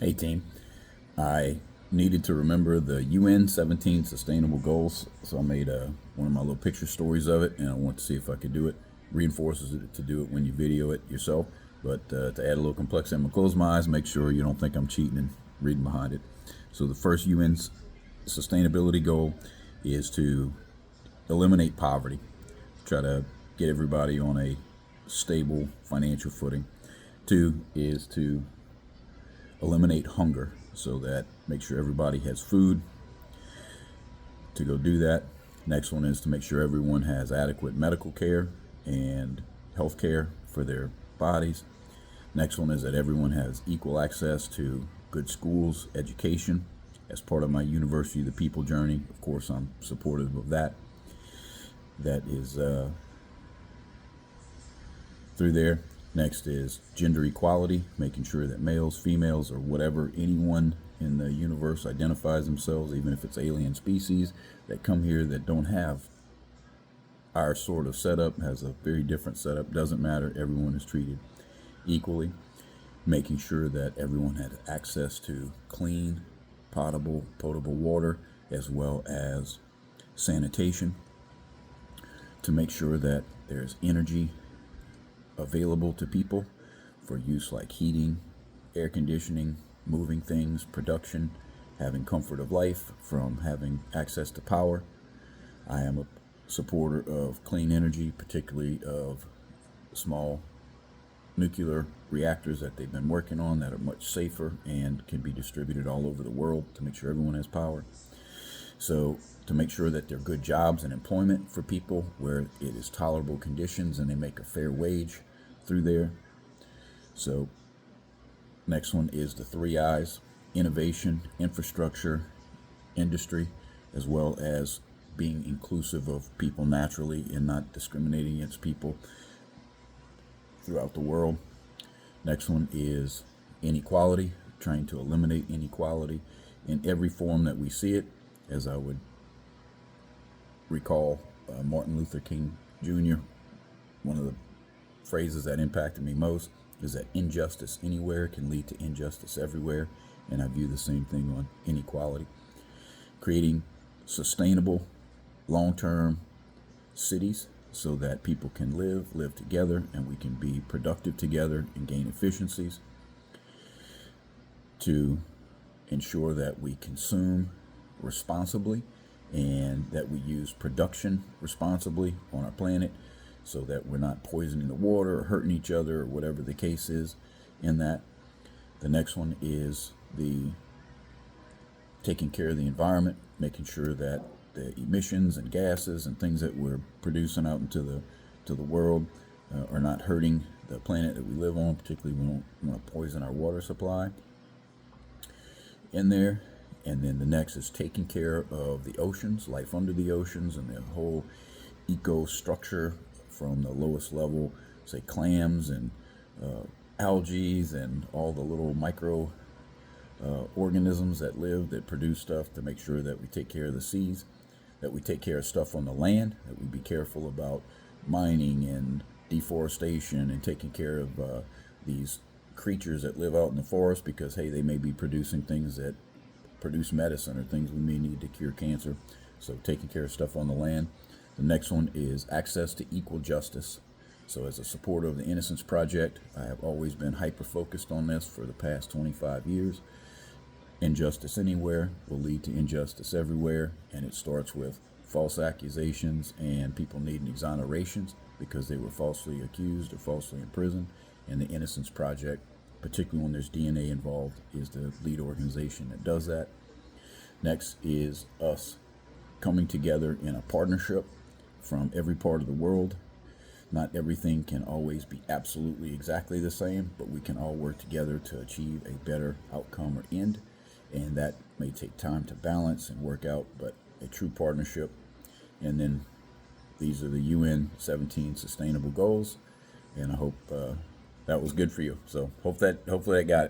Hey team, I needed to remember the UN 17 Sustainable Goals, so I made one of my little picture stories of it, and I want to see if I could do it. Reinforces it to do it when you video it yourself, but to add a little complexity, I'm gonna close my eyes, make sure you don't think I'm cheating and reading behind it. So the first UN sustainability goal is to eliminate poverty, try to get everybody on a stable financial footing. Two is to eliminate hunger, so that make sure everybody has food to go do that. Next one is to make sure everyone has adequate medical care and health care for their bodies. Next one is that everyone has equal access to good schools, education. As part of my University of the People journey, of course, I'm supportive of that. That is through there. Next is gender equality, making sure that males, females, or whatever anyone in the universe identifies themselves, even if it's alien species that come here that don't have our sort of setup, has a very different setup, doesn't matter, everyone is treated equally. Making sure that everyone has access to clean, potable water, as well as sanitation, to make sure that there's energy available to people for use like heating, air conditioning, moving things, production, having comfort of life from having access to power. I am a supporter of clean energy, particularly of small nuclear reactors that they've been working on that are much safer and can be distributed all over the world to make sure everyone has power. So to make sure that there are good jobs and employment for people where it is tolerable conditions and they make a fair wage through there. So next one is the three I's: innovation, infrastructure, industry, as well as being inclusive of people naturally and not discriminating against people throughout the world. Next one is inequality, trying to eliminate inequality in every form that we see it. As I would recall Martin Luther King Jr., one of the phrases that impacted me most is that injustice anywhere can lead to injustice everywhere, and I view the same thing on inequality. Creating sustainable, long-term cities so that people can live together, and we can be productive together and gain efficiencies. To ensure that we consume responsibly and that we use production responsibly on our planet, so that we're not poisoning the water or hurting each other or whatever the case is in that. The next one is the taking care of the environment, making sure that the emissions and gases and things that we're producing out into the world are not hurting the planet that we live on. Particularly, we don't want to poison our water supply in there. And then the next is taking care of the oceans, life under the oceans, and the whole eco structure from the lowest level, say clams and algae and all the little micro organisms that live, that produce stuff, to make sure that we take care of the seas, that we take care of stuff on the land, that we be careful about mining and deforestation and taking care of these creatures that live out in the forest, because hey, they may be producing things that produce medicine or things we may need to cure cancer. So taking care of stuff on the land. The next one is access to equal justice. So as a supporter of the Innocence Project, I have always been hyper focused on this for the past 25 years. Injustice anywhere will lead to injustice everywhere, and it starts with false accusations and people needing exonerations because they were falsely accused or falsely imprisoned. And the Innocence Project, particularly when there's DNA involved, is the lead organization that does that. Next is us coming together in a partnership from every part of the world. Not everything can always be absolutely exactly the same, but we can all work together to achieve a better outcome or end. And that may take time to balance and work out, but a true partnership. And then these are the UN 17 sustainable goals. And I hope that was good for you. So hopefully that got it.